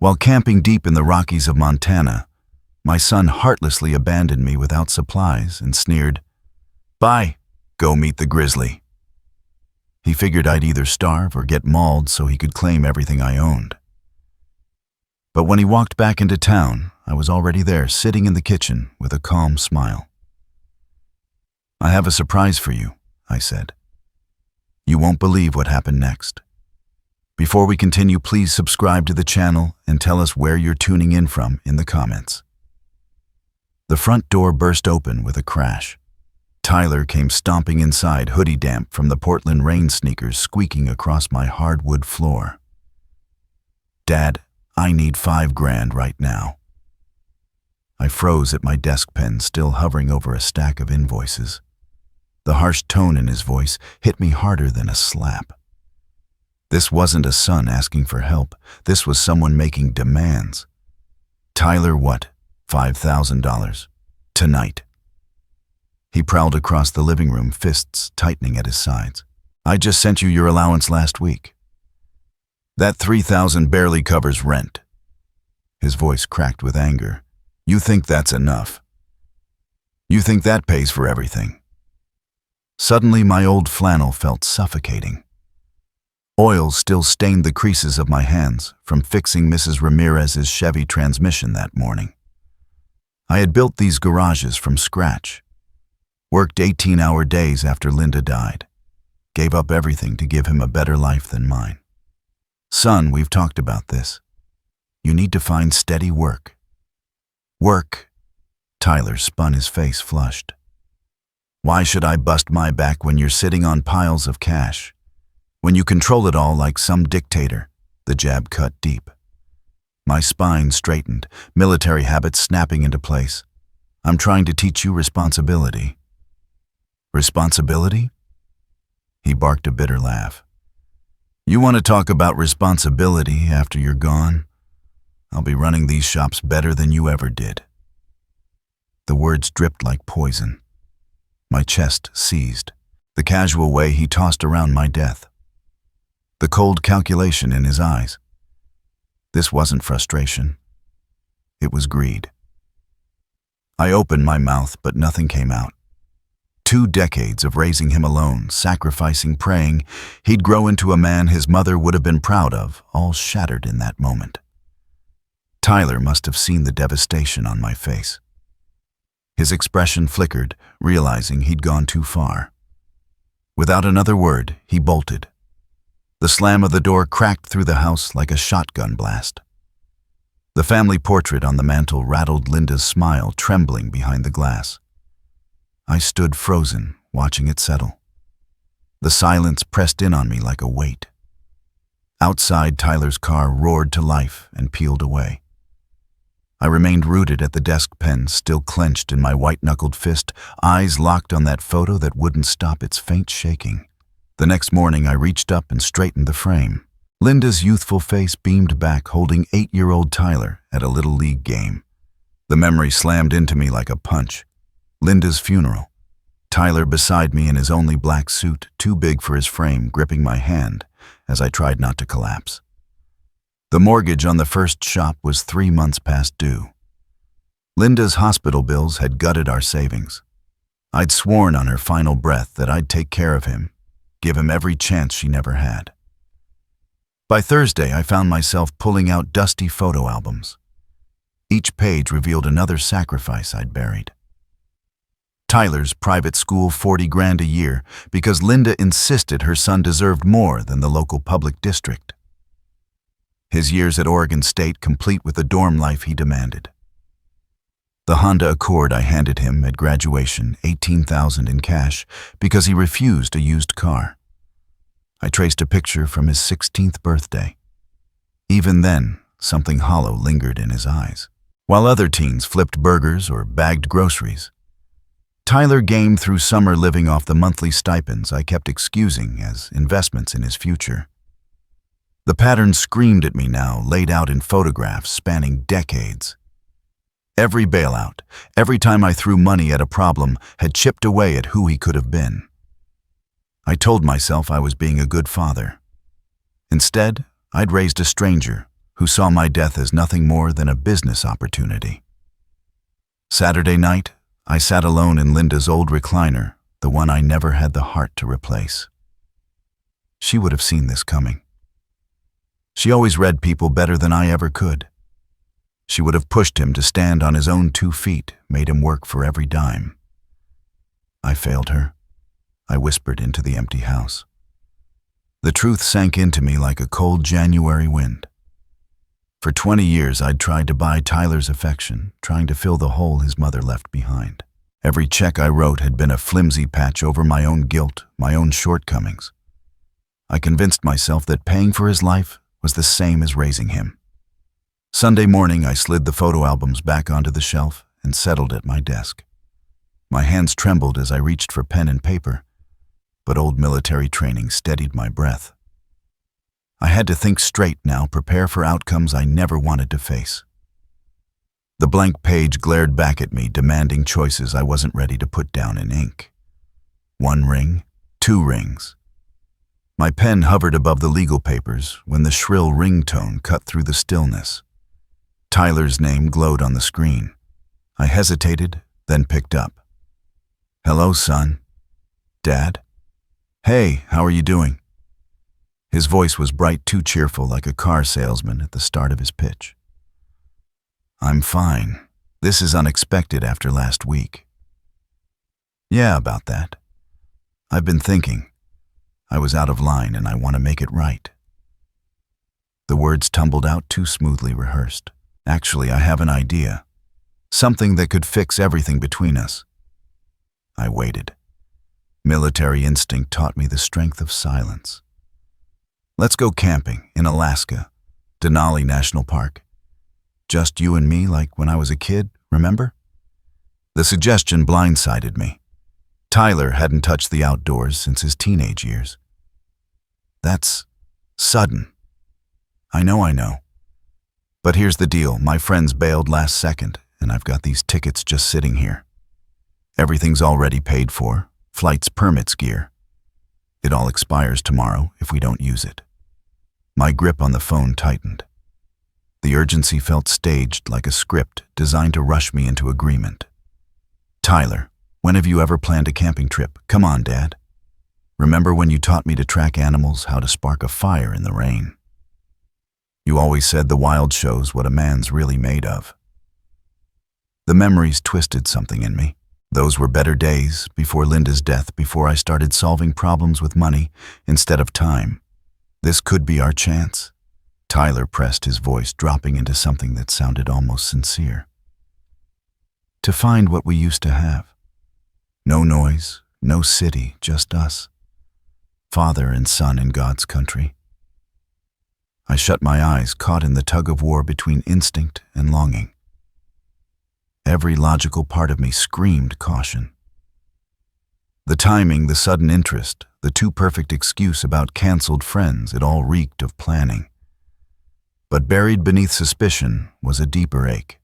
While camping deep in the Rockies of Montana, my son heartlessly abandoned me without supplies and sneered, "Bye, go meet the Grizzly." He figured I'd either starve or get mauled so he could claim everything I owned. But when he walked back into town, I was already there, sitting in the kitchen with a calm smile. "I have a surprise for you," I said. "You won't believe what happened next." Before we continue, please subscribe to the channel and tell us where you're tuning in from in the comments. The front door burst open with a crash. Tyler came stomping inside, hoodie damp from the Portland rain sneakers squeaking across my hardwood floor. "Dad, I need $5,000 right now." I froze at my desk pen, still hovering over a stack of invoices. The harsh tone in his voice hit me harder than a slap. This wasn't a son asking for help. This was someone making demands. "Tyler, what? $5,000. Tonight." He prowled across the living room, fists tightening at his sides. "I just sent you your allowance last week. That $3,000 barely covers rent." His voice cracked with anger. "You think that's enough? You think that pays for everything?" Suddenly, my old flannel felt suffocating. Oil still stained the creases of my hands from fixing Mrs. Ramirez's Chevy transmission that morning. I had built these garages from scratch, worked 18-hour days after Linda died, gave up everything to give him a better life than mine. "Son, we've talked about this. You need to find steady work." "Work?" Tyler spun, his face flushed. "Why should I bust my back when you're sitting on piles of cash? When you control it all like some dictator?" The jab cut deep. My spine straightened, military habits snapping into place. "I'm trying to teach you responsibility." "Responsibility?" He barked a bitter laugh. "You want to talk about responsibility after you're gone? I'll be running these shops better than you ever did." The words dripped like poison. My chest seized. The casual way he tossed around my death. The cold calculation in his eyes. This wasn't frustration. It was greed. I opened my mouth, but nothing came out. 2 decades of raising him alone, sacrificing, praying, he'd grow into a man his mother would have been proud of, all shattered in that moment. Tyler must have seen the devastation on my face. His expression flickered, realizing he'd gone too far. Without another word, he bolted. The slam of the door cracked through the house like a shotgun blast. The family portrait on the mantel rattled Linda's smile, trembling behind the glass. I stood frozen, watching it settle. The silence pressed in on me like a weight. Outside, Tyler's car roared to life and peeled away. I remained rooted at the desk pen, still clenched in my white-knuckled fist, eyes locked on that photo that wouldn't stop its faint shaking. The next morning, I reached up and straightened the frame. Linda's youthful face beamed back, holding 8-year-old Tyler at a Little League game. The memory slammed into me like a punch. Linda's funeral. Tyler beside me in his only black suit, too big for his frame, gripping my hand as I tried not to collapse. The mortgage on the first shop was 3 months past due. Linda's hospital bills had gutted our savings. I'd sworn on her final breath that I'd take care of him, give him every chance she never had. By Thursday, I found myself pulling out dusty photo albums. Each page revealed another sacrifice I'd buried. Tyler's private school, $40,000 a year, because Linda insisted her son deserved more than the local public district. His years at Oregon State, complete with the dorm life he demanded. The Honda Accord I handed him at graduation, $18,000 in cash, because he refused a used car. I traced a picture from his 16th birthday. Even then, something hollow lingered in his eyes. While other teens flipped burgers or bagged groceries, Tyler gamed through summer, living off the monthly stipends I kept excusing as investments in his future. The pattern screamed at me now, laid out in photographs spanning decades. Every bailout, every time I threw money at a problem, had chipped away at who he could have been. I told myself I was being a good father. Instead, I'd raised a stranger, who saw my death as nothing more than a business opportunity. Saturday night, I sat alone in Linda's old recliner, the one I never had the heart to replace. She would have seen this coming. She always read people better than I ever could. She would have pushed him to stand on his own 2 feet, made him work for every dime. I failed her. I whispered into the empty house. The truth sank into me like a cold January wind. For 20 years, I'd tried to buy Tyler's affection, trying to fill the hole his mother left behind. Every check I wrote had been a flimsy patch over my own guilt, my own shortcomings. I convinced myself that paying for his life was the same as raising him. Sunday morning, I slid the photo albums back onto the shelf and settled at my desk. My hands trembled as I reached for pen and paper, but old military training steadied my breath. I had to think straight now, prepare for outcomes I never wanted to face. The blank page glared back at me, demanding choices I wasn't ready to put down in ink. 1 ring, 2 rings. My pen hovered above the legal papers when the shrill ringtone cut through the stillness. Tyler's name glowed on the screen. I hesitated, then picked up. "Hello, son." "Dad?" "Hey, how are you doing?" His voice was bright, too cheerful, like a car salesman at the start of his pitch. "I'm fine. This is unexpected after last week." "Yeah, about that. I've been thinking. I was out of line and I want to make it right." The words tumbled out too smoothly rehearsed. "Actually, I have an idea. Something that could fix everything between us." I waited. Military instinct taught me the strength of silence. "Let's go camping in Alaska, Denali National Park. Just you and me like when I was a kid, remember?" The suggestion blindsided me. Tyler hadn't touched the outdoors since his teenage years. "That's sudden." I know. But here's the deal. My friends bailed last second, and I've got these tickets just sitting here. Everything's already paid for. Flights, permits, gear. It all expires tomorrow if we don't use it. My grip on the phone tightened. The urgency felt staged, like a script designed to rush me into agreement. "Tyler, when have you ever planned a camping trip? Come on, Dad. Remember when you taught me to track animals, how to spark a fire in the rain? You always said the wild shows what a man's really made of." The memories twisted something in me. Those were better days, before Linda's death, before I started solving problems with money instead of time. This could be our chance. Tyler pressed his voice, dropping into something that sounded almost sincere. "To find what we used to have. No noise, no city, just us. Father and son in God's country." I shut my eyes, caught in the tug-of-war between instinct and longing. Every logical part of me screamed caution. The timing, the sudden interest, the too-perfect excuse about canceled friends, it all reeked of planning. But buried beneath suspicion was a deeper ache.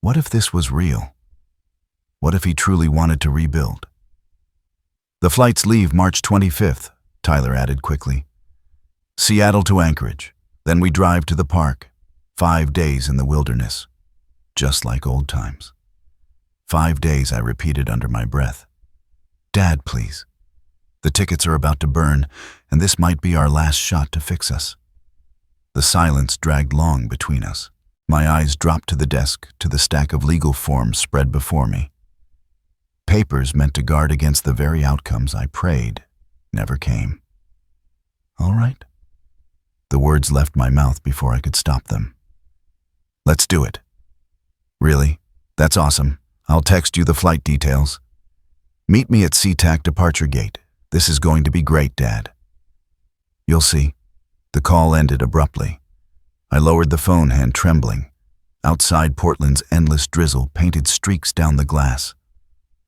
What if this was real? What if he truly wanted to rebuild? "The flights leave March 25th, Tyler added quickly. "Seattle to Anchorage. Then we drive to the park. 5 days in the wilderness. Just like old times." 5 days, I repeated under my breath. "Dad, please. The tickets are about to burn, and this might be our last shot to fix us." The silence dragged long between us. My eyes dropped to the desk, to the stack of legal forms spread before me. Papers meant to guard against the very outcomes I prayed never came. "All right." The words left my mouth before I could stop them. "Let's do it." "Really? That's awesome. I'll text you the flight details. Meet me at SeaTac departure gate. This is going to be great, Dad." "You'll see." The call ended abruptly. I lowered the phone, hand trembling. Outside, Portland's endless drizzle painted streaks down the glass.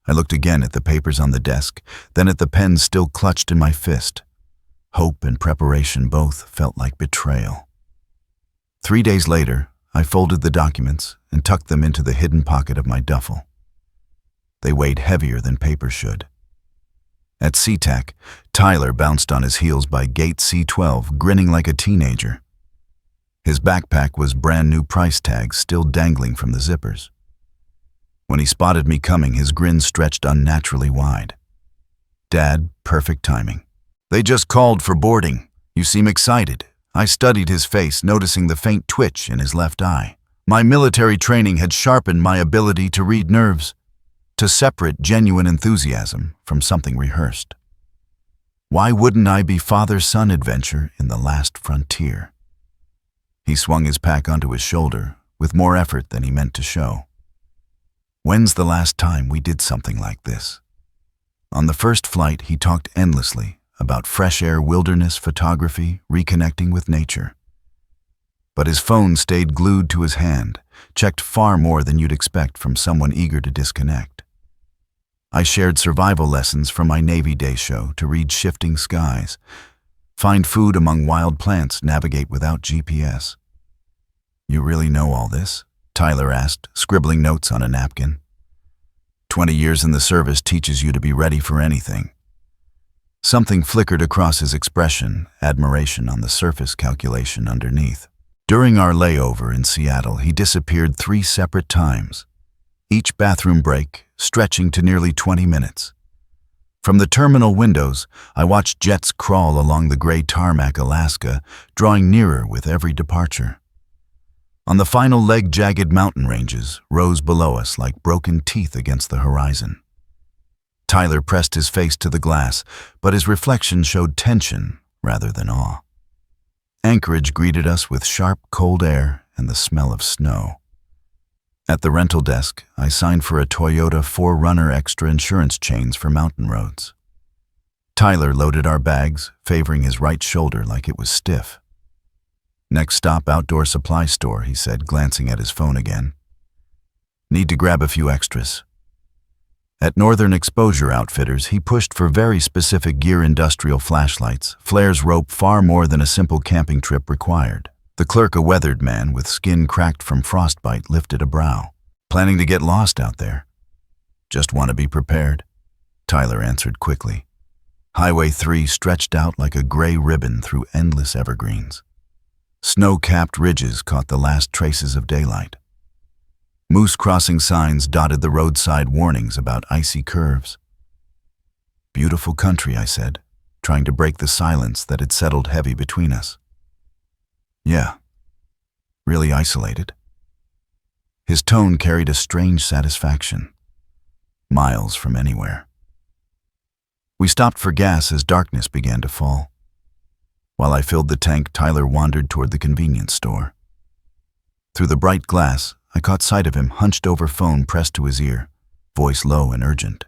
I looked again at the papers on the desk, then at the pen still clutched in my fist. Hope and preparation both felt like betrayal. 3 days later, I folded the documents and tucked them into the hidden pocket of my duffel. They weighed heavier than paper should. At SeaTac, Tyler bounced on his heels by gate C12, grinning like a teenager. His backpack was brand new price tags still dangling from the zippers. When he spotted me coming, his grin stretched unnaturally wide. "Dad, perfect timing. They just called for boarding. You seem excited." I studied his face, noticing the faint twitch in his left eye. My military training had sharpened my ability to read nerves, to separate genuine enthusiasm from something rehearsed. Why wouldn't I be father-son adventure in the last frontier? He swung his pack onto his shoulder with more effort than he meant to show. "When's the last time we did something like this?" On the first flight, he talked endlessly about fresh air, wilderness photography, reconnecting with nature. But his phone stayed glued to his hand, checked far more than you'd expect from someone eager to disconnect. I shared survival lessons from my Navy Day show to read shifting skies, find food among wild plants, navigate without GPS. "You really know all this?" Tyler asked, scribbling notes on a napkin. 20 years in the service teaches you to be ready for anything." Something flickered across his expression, admiration on the surface, calculation underneath. During our layover in Seattle, he disappeared 3 separate times, each bathroom break stretching to nearly 20 minutes. From the terminal windows, I watched jets crawl along the gray tarmac Alaska, drawing nearer with every departure. On the final leg, jagged mountain ranges rose below us like broken teeth against the horizon. Tyler pressed his face to the glass, but his reflection showed tension rather than awe. Anchorage greeted us with sharp, cold air and the smell of snow. At the rental desk, I signed for a Toyota 4Runner extra insurance chains for mountain roads. Tyler loaded our bags, favoring his right shoulder like it was stiff. "Next stop, outdoor supply store," he said, glancing at his phone again. "Need to grab a few extras." At Northern Exposure Outfitters, he pushed for very specific gear: industrial flashlights, flares, rope, far more than a simple camping trip required. The clerk, a weathered man with skin cracked from frostbite, lifted a brow. "Planning to get lost out there?" "Just want to be prepared," Tyler answered quickly. Highway 3 stretched out like a gray ribbon through endless evergreens. Snow-capped ridges caught the last traces of daylight. Moose crossing signs dotted the roadside warnings about icy curves. "Beautiful country," I said, trying to break the silence that had settled heavy between us. "Yeah, really isolated." His tone carried a strange satisfaction. Miles from anywhere. We stopped for gas as darkness began to fall. While I filled the tank, Tyler wandered toward the convenience store. Through the bright glass, I caught sight of him, hunched over, phone pressed to his ear, voice low and urgent.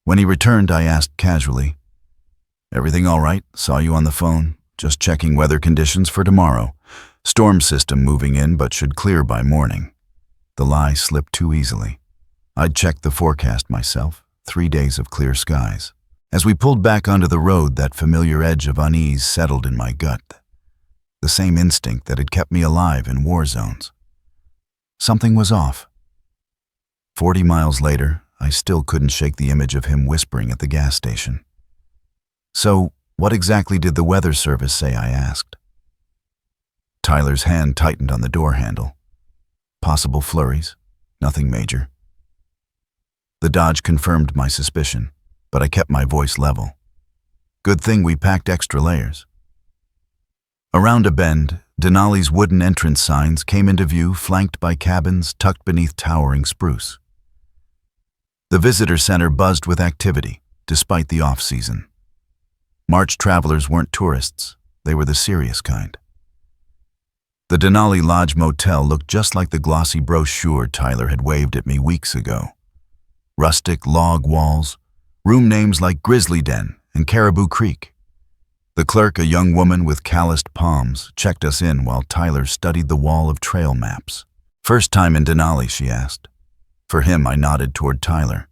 When he returned, I asked casually, "Everything all right? Saw you on the phone. Just checking weather conditions for tomorrow. Storm system moving in, but should clear by morning." The lie slipped too easily. I'd checked the forecast myself, 3 days of clear skies. As we pulled back onto the road, that familiar edge of unease settled in my gut. The same instinct that had kept me alive in war zones. Something was off. 40 miles later, I still couldn't shake the image of him whispering at the gas station. "So, what exactly did the weather service say?" I asked. Tyler's hand tightened on the door handle. "Possible flurries, nothing major." The dodge confirmed my suspicion, but I kept my voice level. "Good thing we packed extra layers." Around a bend, Denali's wooden entrance signs came into view, flanked by cabins tucked beneath towering spruce. The visitor center buzzed with activity, despite the off-season. March travelers weren't tourists, they were the serious kind. The Denali Lodge Motel looked just like the glossy brochure Tyler had waved at me weeks ago. Rustic log walls, room names like Grizzly Den and Caribou Creek. The clerk, a young woman with calloused palms, checked us in while Tyler studied the wall of trail maps. "First time in Denali?" she asked. For him, I nodded toward Tyler.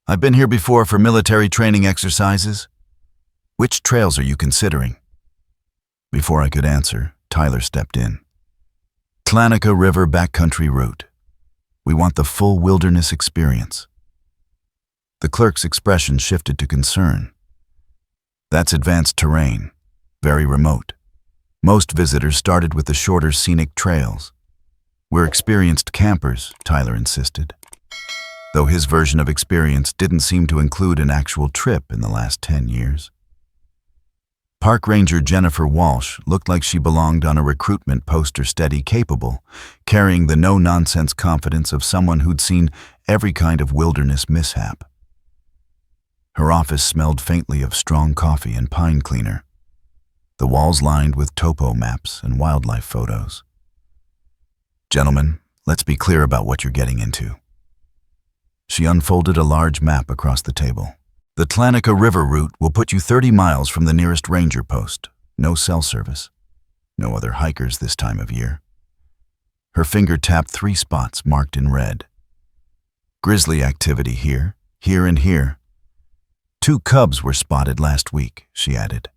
"I've been here before for military training exercises. Which trails are you considering?" Before I could answer, Tyler stepped in. "Tlanica River backcountry route. We want the full wilderness experience." The clerk's expression shifted to concern. "That's advanced terrain, very remote. Most visitors started with the shorter scenic trails. "We're experienced campers," Tyler insisted, though his version of experience didn't seem to include an actual trip in the last 10 years. Park Ranger Jennifer Walsh looked like she belonged on a recruitment poster, steady, capable, carrying the no-nonsense confidence of someone who'd seen every kind of wilderness mishap. Her office smelled faintly of strong coffee and pine cleaner, the walls lined with topo maps and wildlife photos. "Gentlemen, let's be clear about what you're getting into." She unfolded a large map across the table. "The Tlanica River route will put you 30 miles from the nearest ranger post. No cell service. No other hikers this time of year." Her finger tapped 3 spots marked in red. "Grizzly activity here, here, and here. 2 cubs were spotted last week," she added.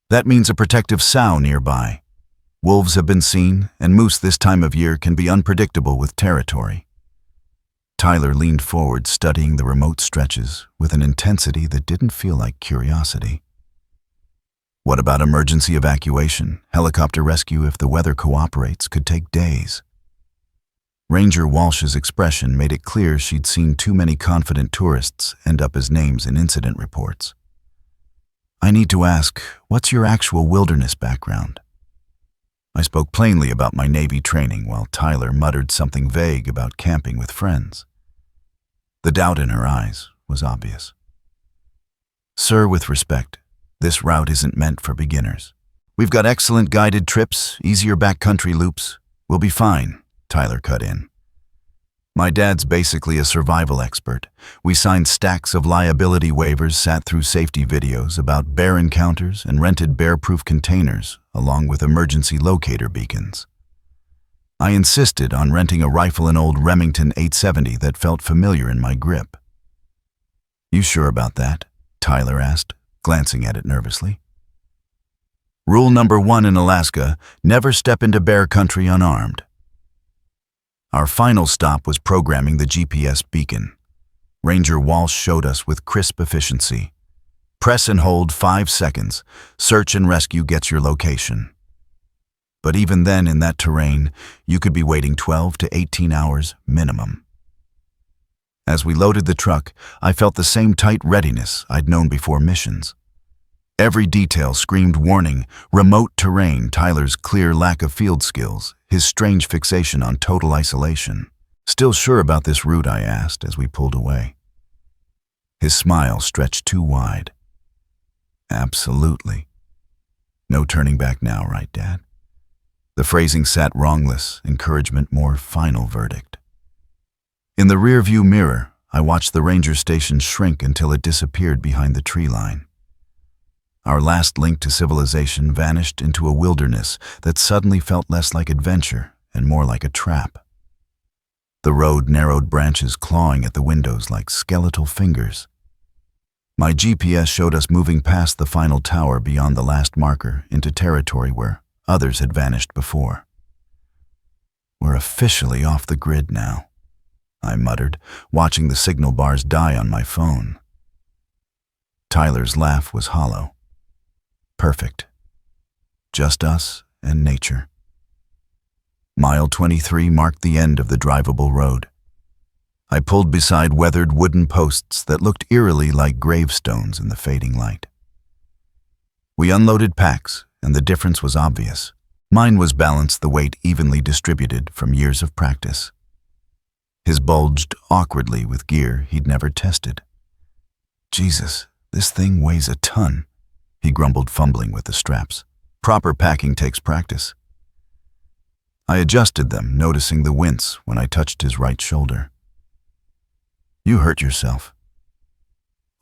"That means a protective sow nearby. Wolves have been seen, and moose this time of year can be unpredictable with territory." Tyler leaned forward, studying the remote stretches with an intensity that didn't feel like curiosity. "What about emergency evacuation? Helicopter rescue, if the weather cooperates, could take days." Ranger Walsh's expression made it clear she'd seen too many confident tourists end up as names in incident reports. "I need to ask, what's your actual wilderness background?" I spoke plainly about my Navy training while Tyler muttered something vague about camping with friends. The doubt in her eyes was obvious. "Sir, with respect, this route isn't meant for beginners. We've got excellent guided trips, easier backcountry loops. We'll be fine," Tyler cut in. "My dad's basically a survival expert. We signed stacks of liability waivers, sat through safety videos about bear encounters, and rented bear-proof containers, along with emergency locator beacons. I insisted on renting a rifle, an old Remington 870 that felt familiar in my grip." "You sure about that?" Tyler asked, glancing at it nervously. "Rule number 1 in Alaska, never step into bear country unarmed." Our final stop was programming the GPS beacon. Ranger Walsh showed us with crisp efficiency. "Press and hold 5 seconds. Search and rescue gets your location." But even then, in that terrain, you could be waiting 12 to 18 hours minimum. As we loaded the truck, I felt the same tight readiness I'd known before missions. Every detail screamed warning: remote terrain, Tyler's clear lack of field skills, his strange fixation on total isolation. "Still sure about this route?" I asked as we pulled away. His smile stretched too wide. "Absolutely. No turning back now, right, Dad?" The phrasing sat wrongless, encouragement more final verdict. In the rearview mirror, I watched the ranger station shrink until it disappeared behind the tree line. Our last link to civilization vanished into a wilderness that suddenly felt less like adventure and more like a trap. The road narrowed, branches clawing at the windows like skeletal fingers. My GPS showed us moving past the final tower beyond the last marker into territory where others had vanished before. "We're officially off the grid now," I muttered, watching the signal bars die on my phone. Tyler's laugh was hollow. "Perfect. Just us and nature." Mile 23 marked the end of the drivable road. I pulled beside weathered wooden posts that looked eerily like gravestones in the fading light. We unloaded packs, and the difference was obvious. Mine was balanced, the weight evenly distributed from years of practice. His bulged awkwardly with gear he'd never tested. "Jesus, this thing weighs a ton," he grumbled, fumbling with the straps. "Proper packing takes practice." I adjusted them, noticing the wince when I touched his right shoulder. "You hurt yourself."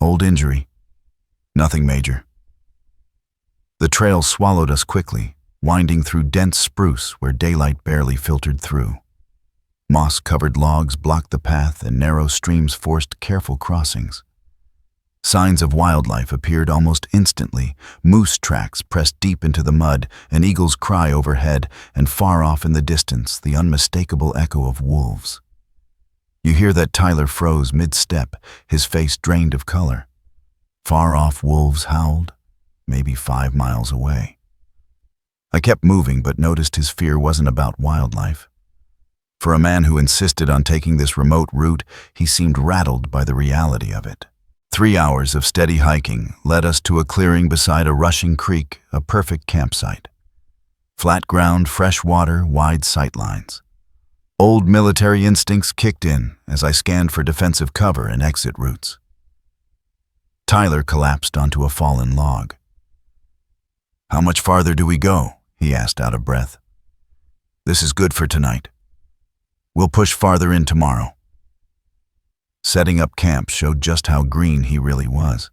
"Old injury. Nothing major." The trail swallowed us quickly, winding through dense spruce where daylight barely filtered through. Moss-covered logs blocked the path, and narrow streams forced careful crossings. Signs of wildlife appeared almost instantly: moose tracks pressed deep into the mud, an eagle's cry overhead, and far off in the distance, the unmistakable echo of wolves. You hear that? Tyler froze mid-step, his face drained of color. Far off wolves howled, maybe 5 miles away. I kept moving but noticed his fear wasn't about wildlife. For a man who insisted on taking this remote route, he seemed rattled by the reality of it. 3 hours of steady hiking led us to a clearing beside a rushing creek, a perfect campsite. Flat ground, fresh water, wide sightlines. Old military instincts kicked in as I scanned for defensive cover and exit routes. Tyler collapsed onto a fallen log. "How much farther do we go?" he asked out of breath. "This is good for tonight. We'll push farther in tomorrow." Setting up camp showed just how green he really was.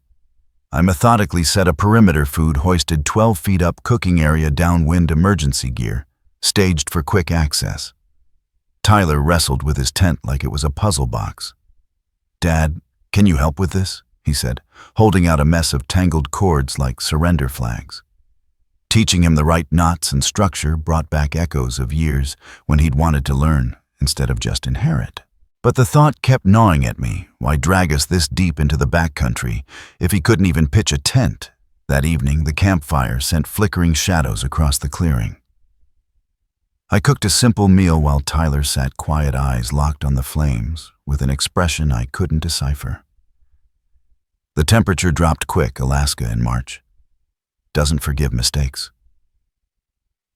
I methodically set a perimeter food hoisted 12 feet up cooking area downwind emergency gear, staged for quick access. Tyler wrestled with his tent like it was a puzzle box. "Dad, can you help with this?" he said, holding out a mess of tangled cords like surrender flags. Teaching him the right knots and structure brought back echoes of years when he'd wanted to learn instead of just inherit. But the thought kept gnawing at me, why drag us this deep into the backcountry if he couldn't even pitch a tent? That evening, the campfire sent flickering shadows across the clearing. I cooked a simple meal while Tyler sat quiet eyes locked on the flames with an expression I couldn't decipher. The temperature dropped quick, Alaska in March. Doesn't forgive mistakes.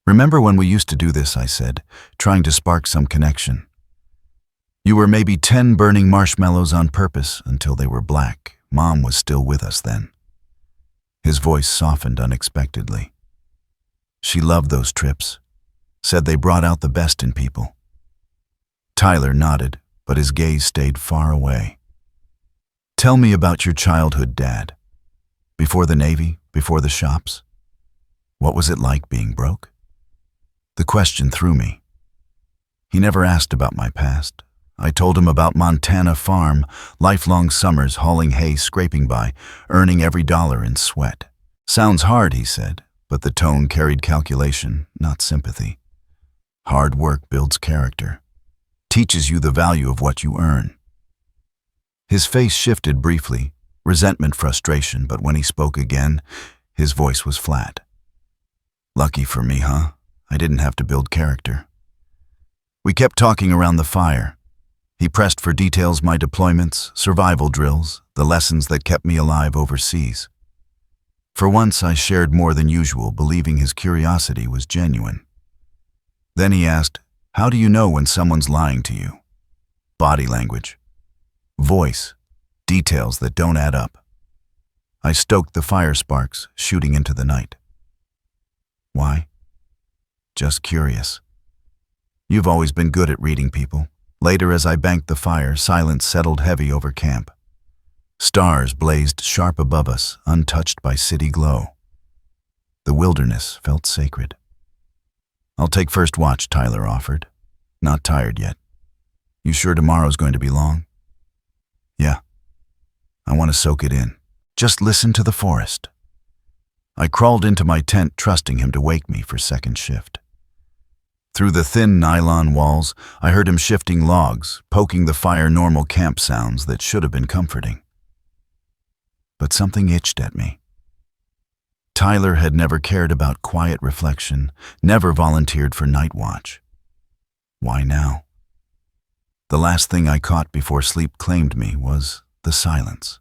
"Remember when we used to do this?" I said, trying to spark some connection. "You were maybe 10 burning marshmallows on purpose until they were black. Mom was still with us then." His voice softened unexpectedly. "She loved those trips. Said they brought out the best in people." Tyler nodded, but his gaze stayed far away. "Tell me about your childhood, Dad. Before the Navy, before the shops. What was it like being broke?" The question threw me. He never asked about my past. I told him about Montana farm, lifelong summers hauling hay, scraping by, earning every dollar in sweat. "Sounds hard," he said, but the tone carried calculation, not sympathy. "Hard work builds character. Teaches you the value of what you earn." His face shifted briefly, resentment, frustration, but when he spoke again, his voice was flat. "Lucky for me, huh? I didn't have to build character." We kept talking around the fire. He pressed for details: my deployments, survival drills, the lessons that kept me alive overseas. For once, I shared more than usual, believing his curiosity was genuine. Then he asked, "How do you know when someone's lying to you?" Body language. Voice. Details that don't add up. I stoked the fire sparks, shooting into the night. "Why?" "Just curious. You've always been good at reading people." Later, as I banked the fire, silence settled heavy over camp. Stars blazed sharp above us, untouched by city glow. The wilderness felt sacred. "I'll take first watch," Tyler offered. "Not tired yet." "You sure tomorrow's going to be long?" "Yeah. I want to soak it in. Just listen to the forest." I crawled into my tent, trusting him to wake me for second shift. Through the thin nylon walls, I heard him shifting logs, poking the fire, normal camp sounds that should have been comforting. But something itched at me. Tyler had never cared about quiet reflection, never volunteered for night watch. Why now? The last thing I caught before sleep claimed me was the silence.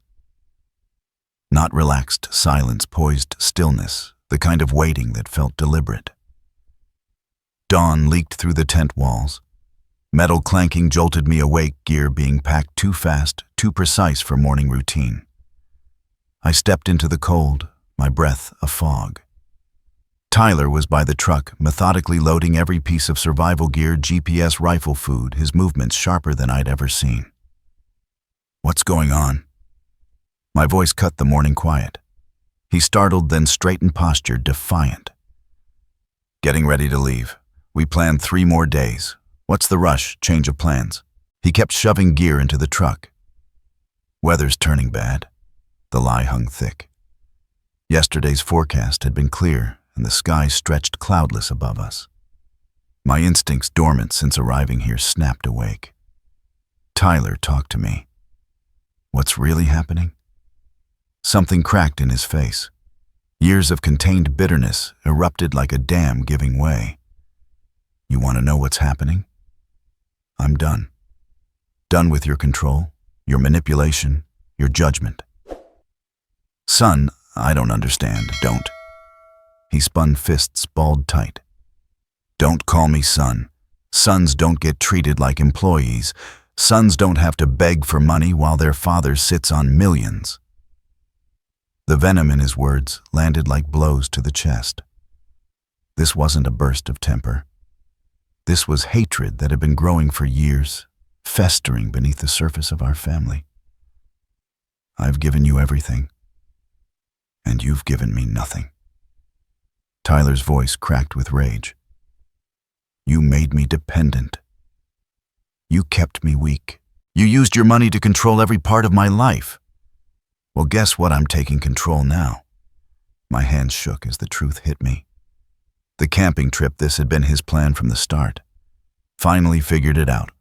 Not relaxed silence, poised stillness, the kind of waiting that felt deliberate. Dawn leaked through the tent walls. Metal clanking jolted me awake, gear being packed too fast, too precise for morning routine. I stepped into the cold, my breath a fog. Tyler was by the truck, methodically loading every piece of survival gear, GPS, rifle, food, his movements sharper than I'd ever seen. "What's going on?" My voice cut the morning quiet. He startled, then straightened, posture defiant. "Getting ready to leave. We planned 3 more days. What's the rush? Change of plans." He kept shoving gear into the truck. "Weather's turning bad." The lie hung thick. Yesterday's forecast had been clear, and the sky stretched cloudless above us. My instincts, dormant since arriving here, snapped awake. Tyler talked to me. What's really happening? Something cracked in his face. Years of contained bitterness erupted like a dam giving way. You want to know what's happening? I'm done. Done with your control, your manipulation, your judgment. Son, I don't understand, don't. He spun fists balled tight. Don't call me son. Sons don't get treated like employees. Sons don't have to beg for money while their father sits on millions. The venom in his words landed like blows to the chest. This wasn't a burst of temper. This was hatred that had been growing for years, festering beneath the surface of our family. I've given you everything, and you've given me nothing. Tyler's voice cracked with rage. You made me dependent. You kept me weak. You used your money to control every part of my life. Well, guess what? I'm taking control now. My hands shook as the truth hit me. The camping trip, this had been his plan from the start. Finally figured it out.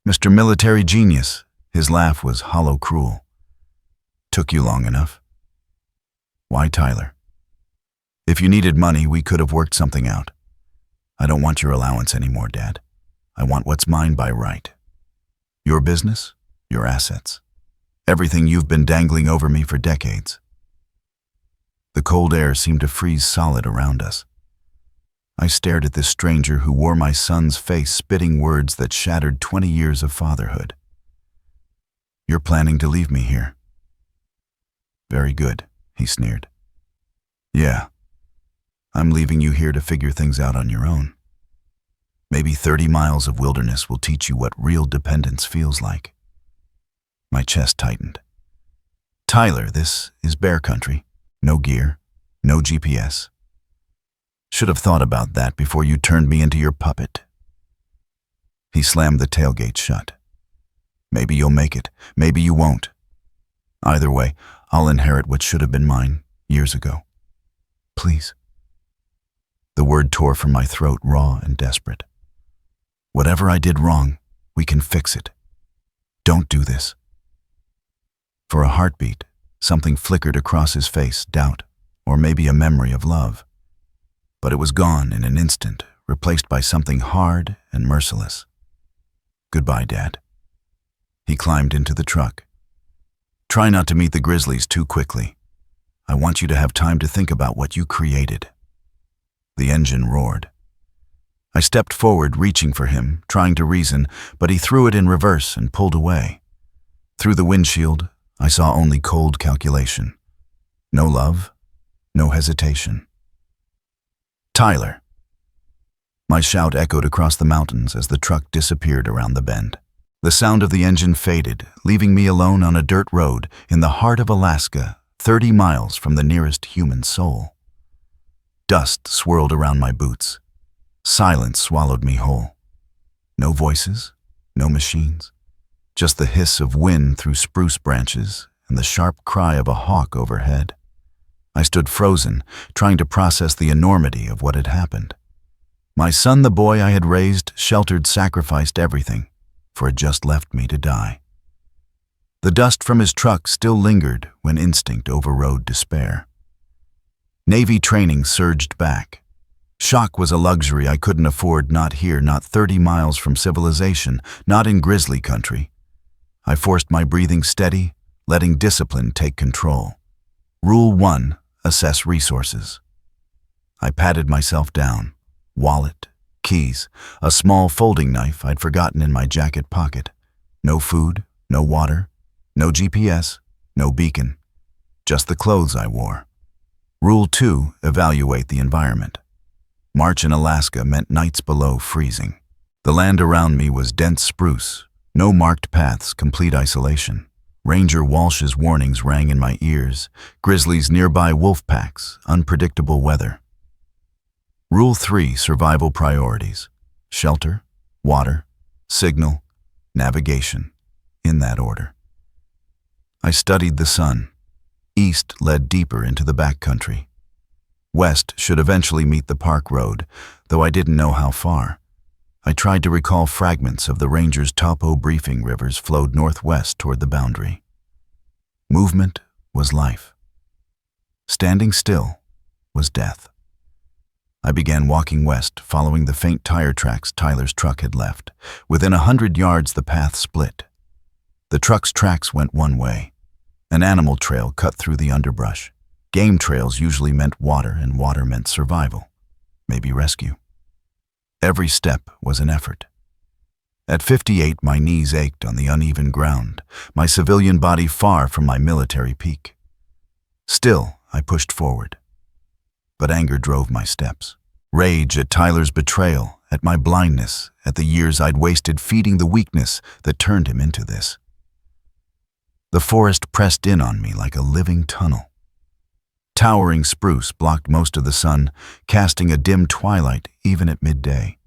Mr. Military Genius, his laugh was hollow cruel. Took you long enough. Why, Tyler? If you needed money, we could have worked something out. I don't want your allowance anymore, Dad. I want what's mine by right. Your business, your assets. Everything you've been dangling over me for decades. The cold air seemed to freeze solid around us. I stared at this stranger who wore my son's face, spitting words that shattered 20 years of fatherhood. You're planning to leave me here. Very good, he sneered. Yeah, I'm leaving you here to figure things out on your own. Maybe 30 miles of wilderness will teach you what real dependence feels like. My chest tightened. Tyler, this is bear country. No gear, no GPS. Should have thought about that before you turned me into your puppet. He slammed the tailgate shut. Maybe you'll make it, maybe you won't. Either way, I'll inherit what should have been mine years ago. Please. The word tore from my throat, raw and desperate. Whatever I did wrong, we can fix it. Don't do this. For a heartbeat, something flickered across his face, doubt, or maybe a memory of love. But it was gone in an instant, replaced by something hard and merciless. Goodbye, Dad. He climbed into the truck. Try not to meet the Grizzlies too quickly. I want you to have time to think about what you created. The engine roared. I stepped forward, reaching for him, trying to reason, but he threw it in reverse and pulled away. Through the windshield, I saw only cold calculation. No love, no hesitation. Tyler. My shout echoed across the mountains as the truck disappeared around the bend. The sound of the engine faded, leaving me alone on a dirt road in the heart of Alaska, 30 miles from the nearest human soul. Dust swirled around my boots. Silence swallowed me whole. No voices, no machines. Just the hiss of wind through spruce branches and the sharp cry of a hawk overhead. I stood frozen, trying to process the enormity of what had happened. My son, the boy I had raised, sheltered, sacrificed everything, for it just left me to die. The dust from his truck still lingered when instinct overrode despair. Navy training surged back. Shock was a luxury I couldn't afford, not here, not 30 miles from civilization, not in Grizzly country. I forced my breathing steady, letting discipline take control. Rule 1, assess resources. I patted myself down. Wallet, keys, a small folding knife I'd forgotten in my jacket pocket. No food, no water, no GPS, no beacon. Just the clothes I wore. Rule 2, evaluate the environment. March in Alaska meant nights below freezing. The land around me was dense spruce, no marked paths, complete isolation. Ranger Walsh's warnings rang in my ears, Grizzlies nearby wolf packs, unpredictable weather. Rule 3, survival priorities. Shelter, water, signal, navigation, in that order. I studied the sun. East led deeper into the backcountry. West should eventually meet the park road, though I didn't know how far. I tried to recall fragments of the Rangers' topo briefing rivers flowed northwest toward the boundary. Movement was life. Standing still was death. I began walking west, following the faint tire tracks Tyler's truck had left. Within 100 yards, the path split. The truck's tracks went one way. An animal trail cut through the underbrush. Game trails usually meant water, and water meant survival, maybe rescue. Every step was an effort. At 58, my knees ached on the uneven ground, my civilian body far from my military peak. Still, I pushed forward. But anger drove my steps. Rage at Tyler's betrayal, at my blindness, at the years I'd wasted feeding the weakness that turned him into this. The forest pressed in on me like a living tunnel. Towering spruce blocked most of the sun, casting a dim twilight even at midday.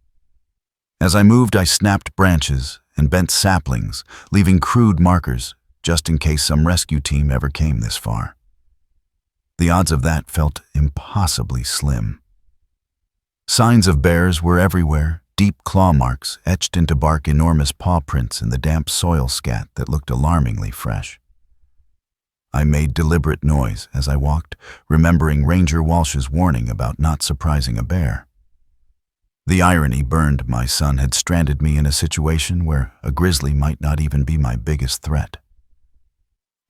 As I moved, I snapped branches and bent saplings, leaving crude markers just in case some rescue team ever came this far. The odds of that felt impossibly slim. Signs of bears were everywhere, deep claw marks etched into bark, enormous paw prints in the damp soil scat that looked alarmingly fresh. I made deliberate noise as I walked, remembering Ranger Walsh's warning about not surprising a bear. The irony burned. My son had stranded me in a situation where a grizzly might not even be my biggest threat.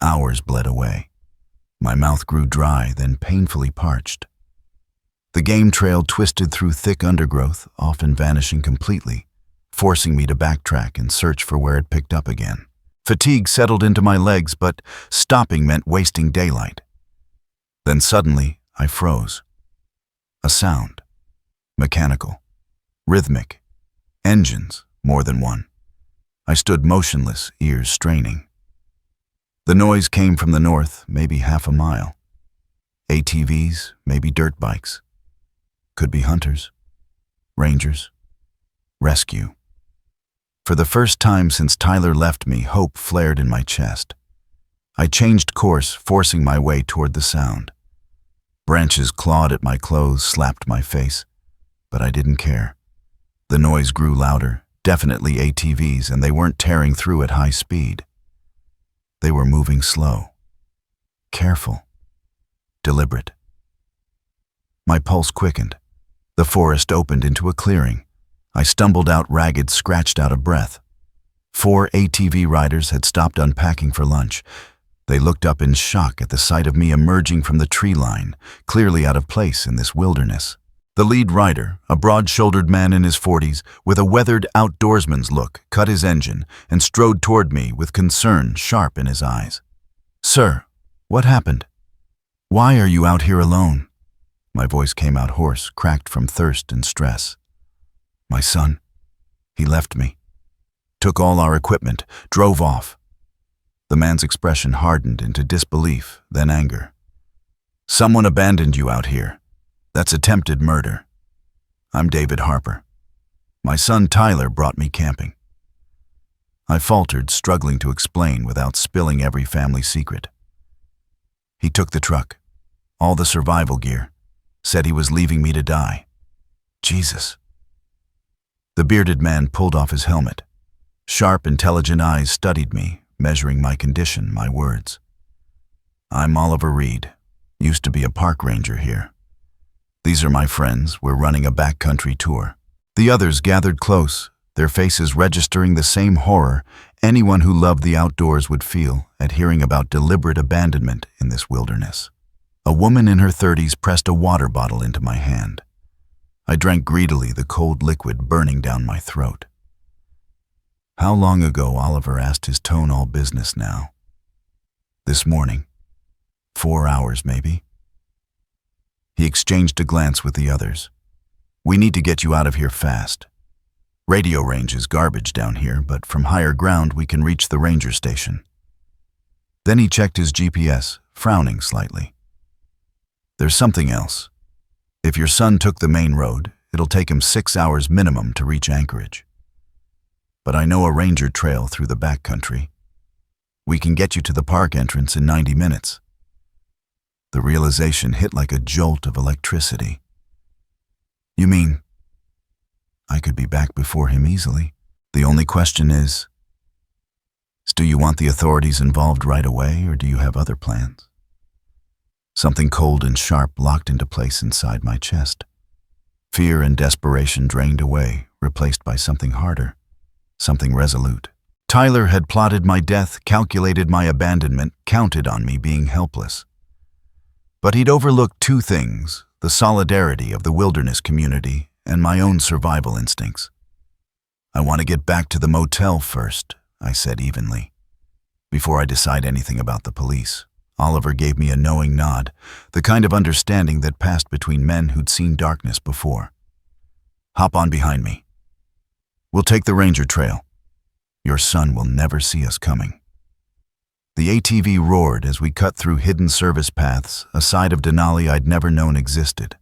Hours bled away. My mouth grew dry, then painfully parched. The game trail twisted through thick undergrowth, often vanishing completely, forcing me to backtrack and search for where it picked up again. Fatigue settled into my legs, but stopping meant wasting daylight. Then suddenly, I froze. A sound. Mechanical. Rhythmic. Engines, more than one. I stood motionless, ears straining. The noise came from the north, maybe half a mile. ATVs, maybe dirt bikes. Could be hunters. Rangers. Rescue. For the first time since Tyler left me, hope flared in my chest. I changed course, forcing my way toward the sound. Branches clawed at my clothes, slapped my face, but I didn't care. The noise grew louder, definitely ATVs, and they weren't tearing through at high speed. They were moving slow, careful, deliberate. My pulse quickened. The forest opened into a clearing. I stumbled out ragged, scratched out of breath. 4 ATV riders had stopped unpacking for lunch. They looked up in shock at the sight of me emerging from the tree line, clearly out of place in this wilderness. The lead rider, a broad-shouldered man in his 40s, with a weathered outdoorsman's look, cut his engine and strode toward me with concern sharp in his eyes. "Sir, what happened? Why are you out here alone?" My voice came out hoarse, cracked from thirst and stress. "My son, he left me. Took all our equipment, drove off." The man's expression hardened into disbelief, then anger. "Someone abandoned you out here. That's attempted murder. I'm David Harper. My son Tyler brought me camping." I faltered, struggling to explain without spilling every family secret. "He took the truck, all the survival gear, said he was leaving me to die." Jesus. The bearded man pulled off his helmet. Sharp, intelligent eyes studied me, measuring my condition, my words. "I'm Oliver Reed, used to be a park ranger here. These are my friends. We're running a backcountry tour." The others gathered close, their faces registering the same horror anyone who loved the outdoors would feel at hearing about deliberate abandonment in this wilderness. A woman in her 30s pressed a water bottle into my hand. I drank greedily, the cold liquid burning down my throat. How long ago, Oliver asked, his tone all business now. "This morning. 4 hours, maybe." He exchanged a glance with the others. "We need to get you out of here fast. Radio range is garbage down here, but from higher ground we can reach the ranger station." Then he checked his GPS, frowning slightly. "There's something else. If your son took the main road, it'll take him 6 hours minimum to reach Anchorage. But I know a ranger trail through the backcountry. We can get you to the park entrance in 90 minutes. The realization hit like a jolt of electricity. "You mean I could be back before him easily? The only question is, do you want the authorities involved right away, or do you have other plans?" Something cold and sharp locked into place inside my chest. Fear and desperation drained away, replaced by something harder, something resolute. Tyler had plotted my death, calculated my abandonment, counted on me being helpless. But he'd overlooked two things: the solidarity of the wilderness community and my own survival instincts. "I want to get back to the motel first," I said evenly, "before I decide anything about the police." Oliver gave me a knowing nod, the kind of understanding that passed between men who'd seen darkness before. "Hop on behind me. We'll take the ranger trail. Your son will never see us coming." The ATV roared as we cut through hidden service paths, a side of Denali I'd never known existed.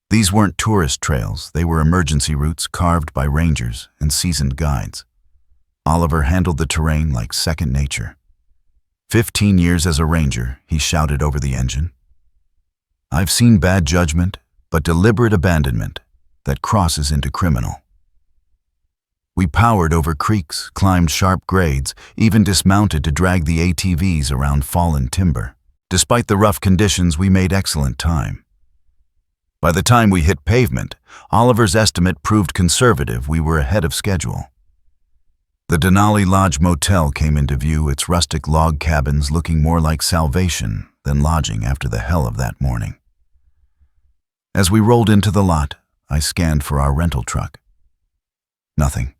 These weren't tourist trails, they were emergency routes carved by rangers and seasoned guides. Oliver handled the terrain like second nature. 15 years as a ranger, he shouted over the engine. "I've seen bad judgment, but deliberate abandonment that crosses into criminal." We powered over creeks, climbed sharp grades, even dismounted to drag the ATVs around fallen timber. Despite the rough conditions, we made excellent time. By the time we hit pavement, Oliver's estimate proved conservative. We were ahead of schedule. The Denali Lodge Motel came into view, its rustic log cabins looking more like salvation than lodging after the hell of that morning. As we rolled into the lot, I scanned for our rental truck. Nothing.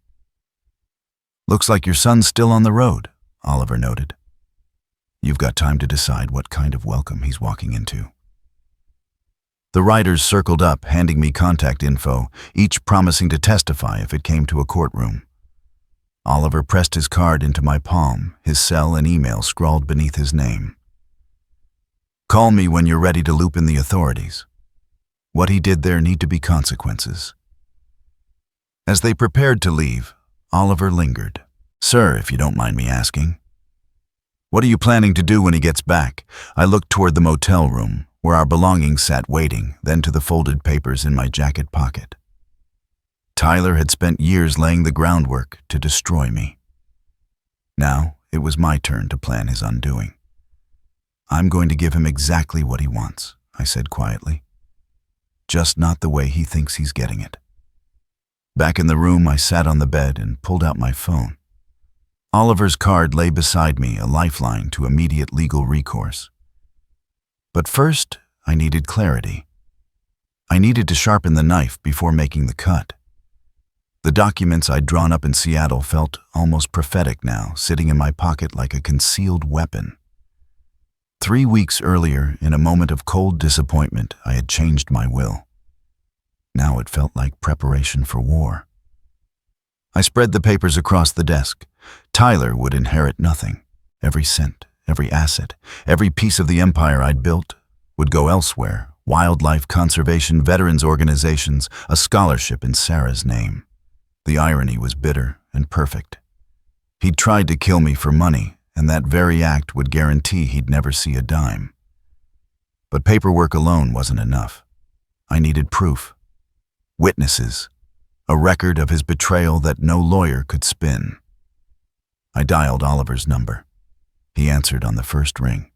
"Looks like your son's still on the road," Oliver noted. "You've got time to decide what kind of welcome he's walking into." The riders circled up, handing me contact info, each promising to testify if it came to a courtroom. Oliver pressed his card into my palm, his cell and email scrawled beneath his name. "Call me when you're ready to loop in the authorities. What he did there need to be consequences." As they prepared to leave, Oliver lingered. "Sir, if you don't mind me asking, what are you planning to do when he gets back?" I looked toward the motel room, where our belongings sat waiting, then to the folded papers in my jacket pocket. Tyler had spent years laying the groundwork to destroy me. Now it was my turn to plan his undoing. "I'm going to give him exactly what he wants," I said quietly. "Just not the way he thinks he's getting it." Back in the room, I sat on the bed and pulled out my phone. Oliver's card lay beside me, a lifeline to immediate legal recourse. But first, I needed clarity. I needed to sharpen the knife before making the cut. The documents I'd drawn up in Seattle felt almost prophetic now, sitting in my pocket like a concealed weapon. 3 weeks earlier, in a moment of cold disappointment, I had changed my will. Now it felt like preparation for war. I spread the papers across the desk. Tyler would inherit nothing. Every cent, every asset, every piece of the empire I'd built would go elsewhere. Wildlife conservation, veterans organizations, a scholarship in Sarah's name. The irony was bitter and perfect. He'd tried to kill me for money, and that very act would guarantee he'd never see a dime. But paperwork alone wasn't enough. I needed proof. Witnesses. A record of his betrayal that no lawyer could spin. I dialed Oliver's number. He answered on the first ring.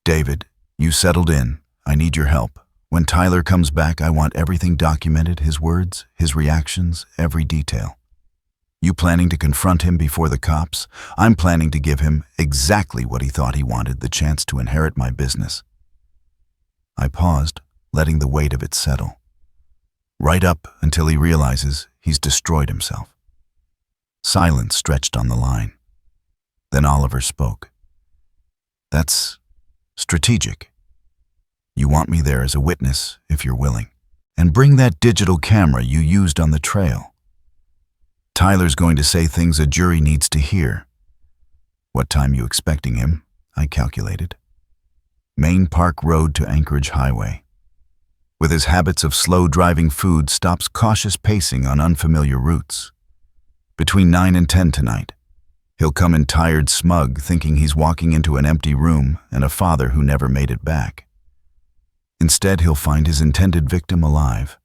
"David, you settled in. I need your help. When Tyler comes back, I want everything documented, his words, his reactions, every detail. You planning to confront him before the cops? I'm planning to give him exactly what he thought he wanted, the chance to inherit my business." I paused, letting the weight of it settle. Right up until he realizes he's destroyed himself. Silence stretched on the line. Then Oliver spoke. "That's strategic. You want me there as a witness, if you're willing. And bring that digital camera you used on the trail. Tyler's going to say things a jury needs to hear." "What time you expecting him?" I calculated. Main Park Road to Anchorage Highway. With his habits of slow driving, Food stops cautious pacing on unfamiliar routes. Between 9 and 10 tonight. He'll come in tired, smug, thinking he's walking into an empty room and a father who never made it back. Instead, he'll find his intended victim alive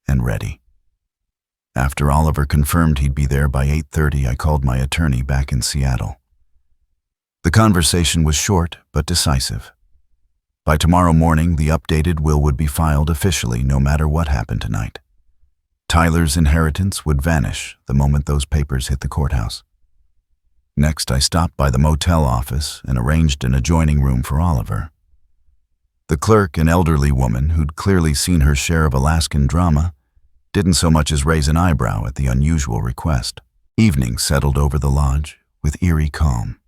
and ready. After Oliver confirmed he'd be there by 8:30, I called my attorney back in Seattle. The conversation was short but decisive. By tomorrow morning, the updated will would be filed officially no matter what happened tonight. Tyler's inheritance would vanish the moment those papers hit the courthouse. Next, I stopped by the motel office and arranged an adjoining room for Oliver. The clerk, an elderly woman who'd clearly seen her share of Alaskan drama, didn't so much as raise an eyebrow at the unusual request. Evening settled over the lodge with eerie calm.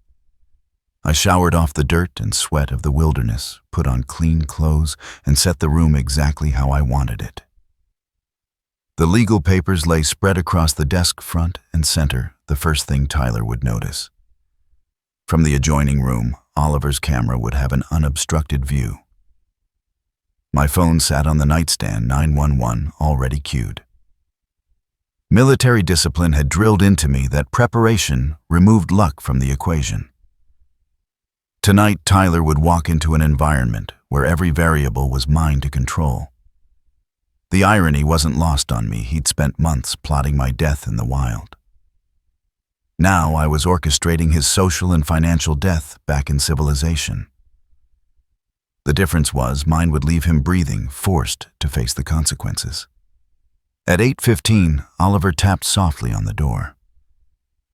I showered off the dirt and sweat of the wilderness, put on clean clothes, and set the room exactly how I wanted it. The legal papers lay spread across the desk front and center, the first thing Tyler would notice. From the adjoining room, Oliver's camera would have an unobstructed view. My phone sat on the nightstand, 911 already queued. Military discipline had drilled into me that preparation removed luck from the equation. Tonight, Tyler would walk into an environment where every variable was mine to control. The irony wasn't lost on me. He'd spent months plotting my death in the wild. Now I was orchestrating his social and financial death back in civilization. The difference was mine would leave him breathing, forced to face the consequences. At 8:15, Oliver tapped softly on the door.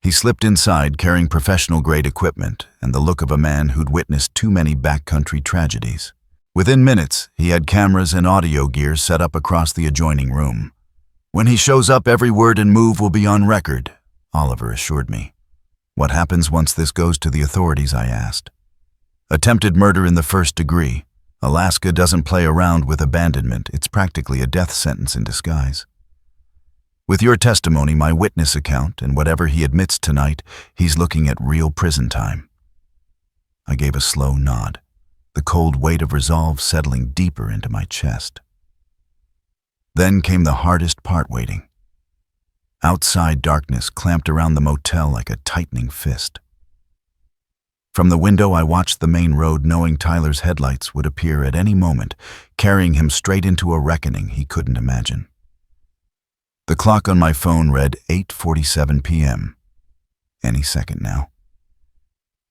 He slipped inside carrying professional-grade equipment and the look of a man who'd witnessed too many backcountry tragedies. Within minutes, he had cameras and audio gear set up across the adjoining room. "When he shows up, every word and move will be on record," Oliver assured me. "What happens once this goes to the authorities?" I asked. "Attempted murder in the first degree. Alaska doesn't play around with abandonment. It's practically a death sentence in disguise. With your testimony, my witness account, and whatever he admits tonight, he's looking at real prison time." I gave a slow nod, the cold weight of resolve settling deeper into my chest. Then came the hardest part waiting. Outside darkness clamped around the motel like a tightening fist. From the window, I watched the main road, knowing Tyler's headlights would appear at any moment, carrying him straight into a reckoning he couldn't imagine. The clock on my phone read 8:47 p.m. Any second now.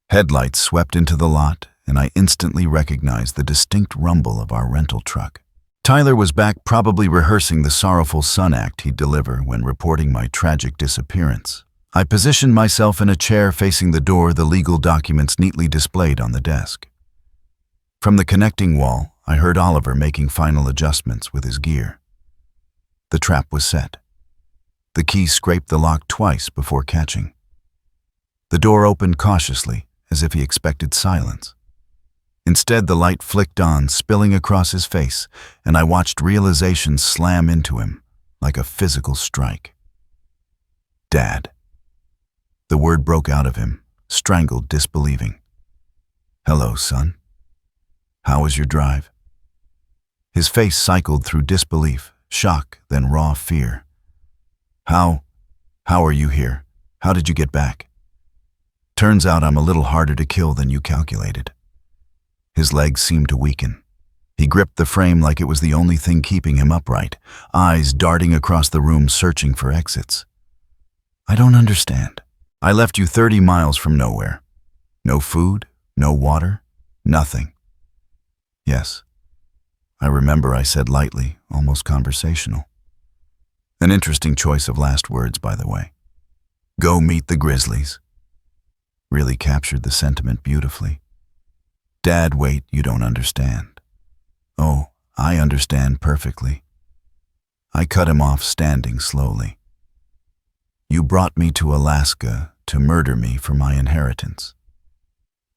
Headlights swept into the lot, and I instantly recognized the distinct rumble of our rental truck. Tyler was back, probably rehearsing the sorrowful son act he'd deliver when reporting my tragic disappearance. I positioned myself in a chair facing the door, the legal documents neatly displayed on the desk. From the connecting wall, I heard Oliver making final adjustments with his gear. The trap was set. The key scraped the lock twice before catching. The door opened cautiously, as if he expected silence. Instead, the light flicked on, spilling across his face, and I watched realization slam into him like a physical strike. "Dad." The word broke out of him, strangled, disbelieving. "Hello, son. How was your drive?" His face cycled through disbelief, shock, then raw fear. How are you here? How did you get back?" "Turns out I'm a little harder to kill than you calculated." His legs seemed to weaken. He gripped the frame like it was the only thing keeping him upright, eyes darting across the room searching for exits. "I don't understand. I left you 30 miles from nowhere. No food, no water, nothing." "Yes." I remember I said lightly, almost conversational. An interesting choice of last words, by the way. "Go meet the Grizzlies." Really captured the sentiment beautifully. "Dad, wait, you don't understand." "Oh, I understand perfectly." I cut him off, standing slowly. "You brought me to Alaska to murder me for my inheritance.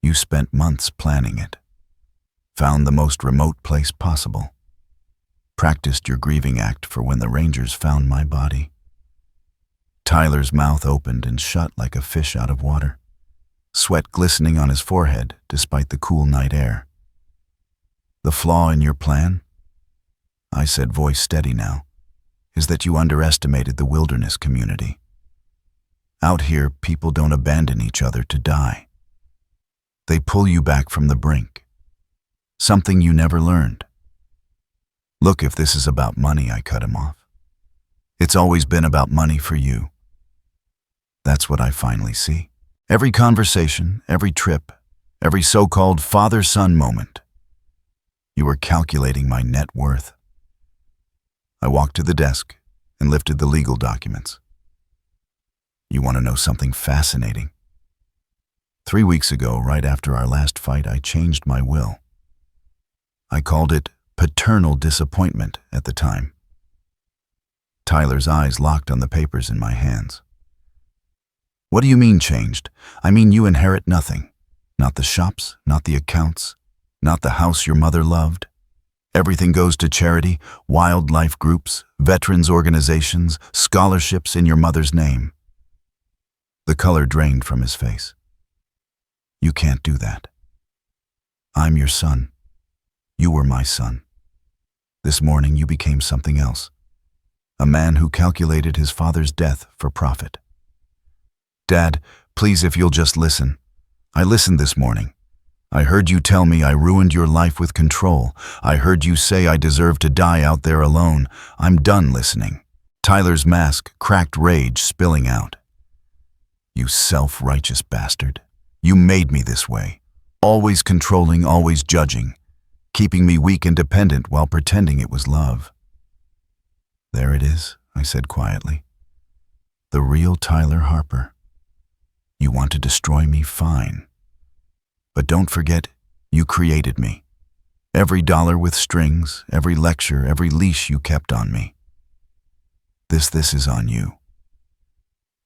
You spent months planning it. Found the most remote place possible. Practiced your grieving act for when the Rangers found my body." Tyler's mouth opened and shut like a fish out of water, sweat glistening on his forehead despite the cool night air. "The flaw in your plan," I said, voice steady now, "is that you underestimated the wilderness community. Out here, people don't abandon each other to die. They pull you back from the brink. Something you never learned." "Look, if this is about money," I cut him off. "It's always been about money for you." That's what I finally see. Every conversation, every trip, every so-called father-son moment. You were calculating my net worth. I walked to the desk and lifted the legal documents. You want to know something fascinating? 3 weeks ago, right after our last fight, I changed my will. I called it paternal disappointment at the time. Tyler's eyes locked on the papers in my hands. What do you mean changed? I mean you inherit nothing. Not the shops, not the accounts, not the house your mother loved. Everything goes to charity, wildlife groups, veterans organizations, scholarships in your mother's name. The color drained from his face. You can't do that. I'm your son. You were my son. This morning you became something else. A man who calculated his father's death for profit. Dad, please, if you'll just listen. I listened this morning. I heard you tell me I ruined your life with control. I heard you say I deserve to die out there alone. I'm done listening. Tyler's mask cracked, rage spilling out. You self-righteous bastard. You made me this way. Always controlling, always judging. Keeping me weak and dependent while pretending it was love. There it is, I said quietly. The real Tyler Harper. You want to destroy me, fine. But don't forget, you created me. Every dollar with strings, every lecture, every leash you kept on me. This is on you.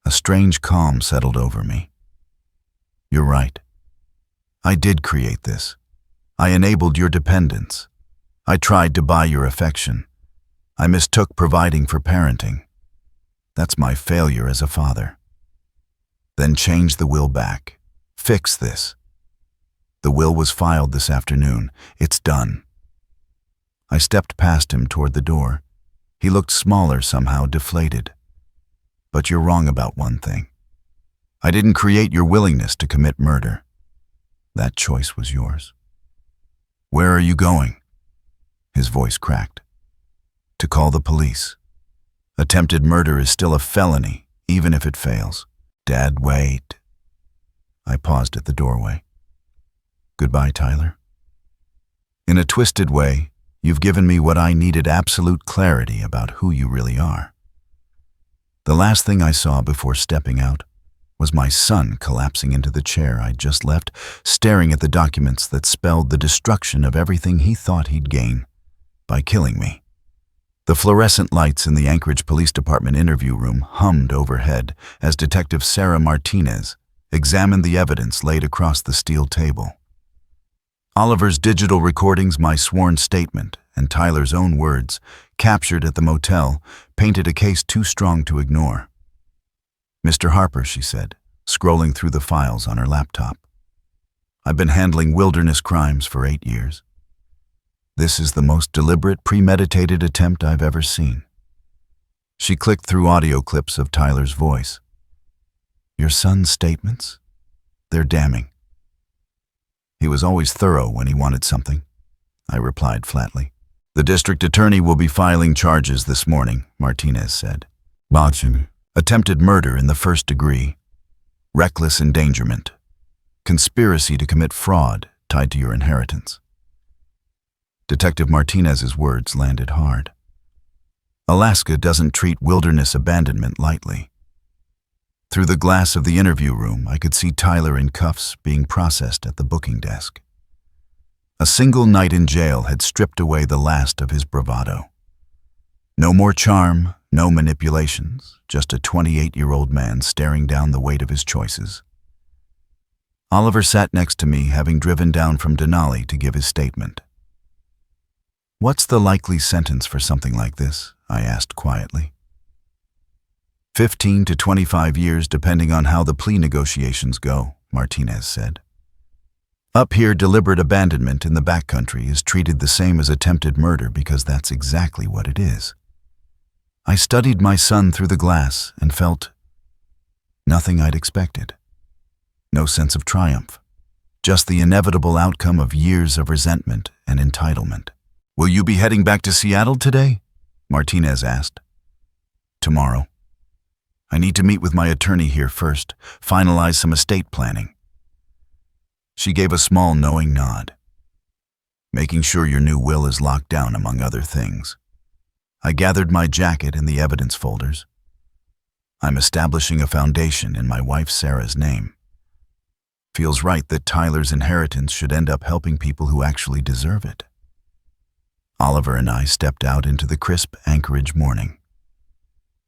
A strange calm settled over me. You're right. I did create this. I enabled your dependence. I tried to buy your affection. I mistook providing for parenting. That's my failure as a father. Then change the will back. Fix this. The will was filed this afternoon. It's done. I stepped past him toward the door. He looked smaller, somehow deflated. But you're wrong about one thing. I didn't create your willingness to commit murder. That choice was yours. Where are you going? His voice cracked. To call the police. Attempted murder is still a felony, even if it fails. Dad, wait. I paused at the doorway. Goodbye, Tyler. In a twisted way, you've given me what I needed: absolute clarity about who you really are. The last thing I saw before stepping out was my son collapsing into the chair I'd just left, staring at the documents that spelled the destruction of everything he thought he'd gain by killing me. The fluorescent lights in the Anchorage Police Department interview room hummed overhead as Detective Sarah Martinez examined the evidence laid across the steel table. Oliver's digital recordings, my sworn statement, and Tyler's own words, captured at the motel, painted a case too strong to ignore. Mr. Harper, she said, scrolling through the files on her laptop. I've been handling wilderness crimes for 8 years. This is the most deliberate, premeditated attempt I've ever seen. She clicked through audio clips of Tyler's voice. Your son's statements? They're damning. He was always thorough when he wanted something, I replied flatly. The district attorney will be filing charges this morning, Martinez said. Botching. Attempted murder in the first degree. Reckless endangerment. Conspiracy to commit fraud tied to your inheritance. Detective Martinez's words landed hard. Alaska doesn't treat wilderness abandonment lightly. Through the glass of the interview room, I could see Tyler in cuffs being processed at the booking desk. A single night in jail had stripped away the last of his bravado. No more charm, no manipulations, just a 28-year-old man staring down the weight of his choices. Oliver sat next to me, having driven down from Denali to give his statement. What's the likely sentence for something like this? I asked quietly. 15 to 25 years, depending on how the plea negotiations go, Martinez said. Up here, deliberate abandonment in the backcountry is treated the same as attempted murder because that's exactly what it is. I studied my son through the glass and felt nothing I'd expected. No sense of triumph, just the inevitable outcome of years of resentment and entitlement. Will you be heading back to Seattle today? Martinez asked. Tomorrow. I need to meet with my attorney here first, finalize some estate planning. She gave a small knowing nod. making sure your new will is locked down among other things. I gathered my jacket and the evidence folders. I'm establishing a foundation in my wife Sarah's name. Feels right that Tyler's inheritance should end up helping people who actually deserve it. Oliver and I stepped out into the crisp Anchorage morning.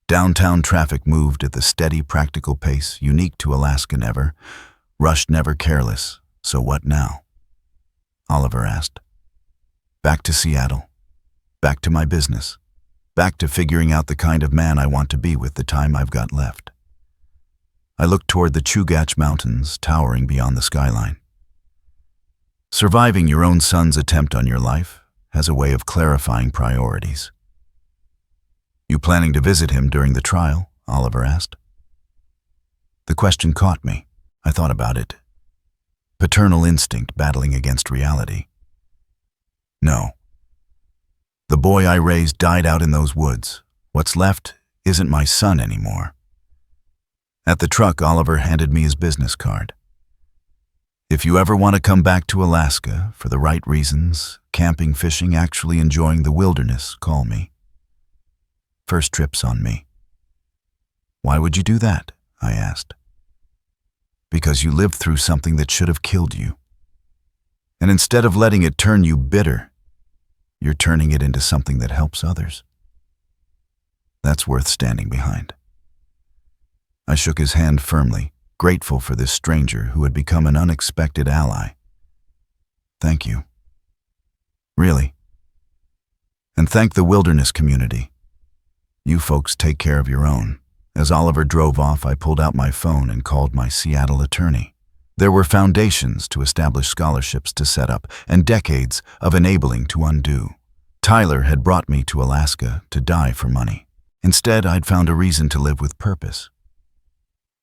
Downtown traffic moved at the steady, practical pace unique to Alaska. Never rushed, never careless. So what now? Oliver asked. Back to Seattle. Back to my business. Back to figuring out the kind of man I want to be with the time I've got left. I looked toward the Chugach Mountains, towering beyond the skyline. Surviving your own son's attempt on your life has a way of clarifying priorities. You planning to visit him during the trial? Oliver asked. The question caught me. I thought about it. Paternal instinct battling against reality. No. The boy I raised died out in those woods. What's left isn't my son anymore. At the truck, Oliver handed me his business card. If you ever want to come back to Alaska for the right reasons, camping, fishing, actually enjoying the wilderness, call me. First trip's on me. Why would you do that? I asked. Because you lived through something that should have killed you. And instead of letting it turn you bitter, you're turning it into something that helps others. That's worth standing behind. I shook his hand firmly, grateful for this stranger who had become an unexpected ally. Thank you. Really. And thank the wilderness community. You folks take care of your own. As Oliver drove off, I pulled out my phone and called my Seattle attorney. There were foundations to establish, scholarships to set up, and decades of enabling to undo. Tyler had brought me to Alaska to die for money. Instead, I'd found a reason to live with purpose.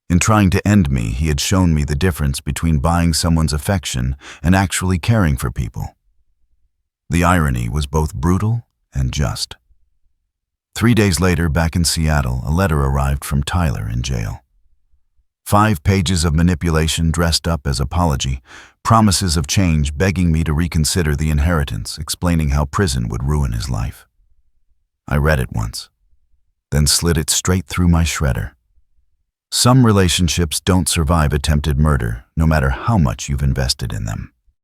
In trying to end me, he had shown me the difference between buying someone's affection and actually caring for people. The irony was both brutal and just. 3 days later, back in Seattle, a letter arrived from Tyler in jail. 5 pages of manipulation dressed up as apology, promises of change begging me to reconsider the inheritance, explaining how prison would ruin his life. I read it once, then slid it straight through my shredder. Some relationships don't survive attempted murder, no matter how much you've invested in them.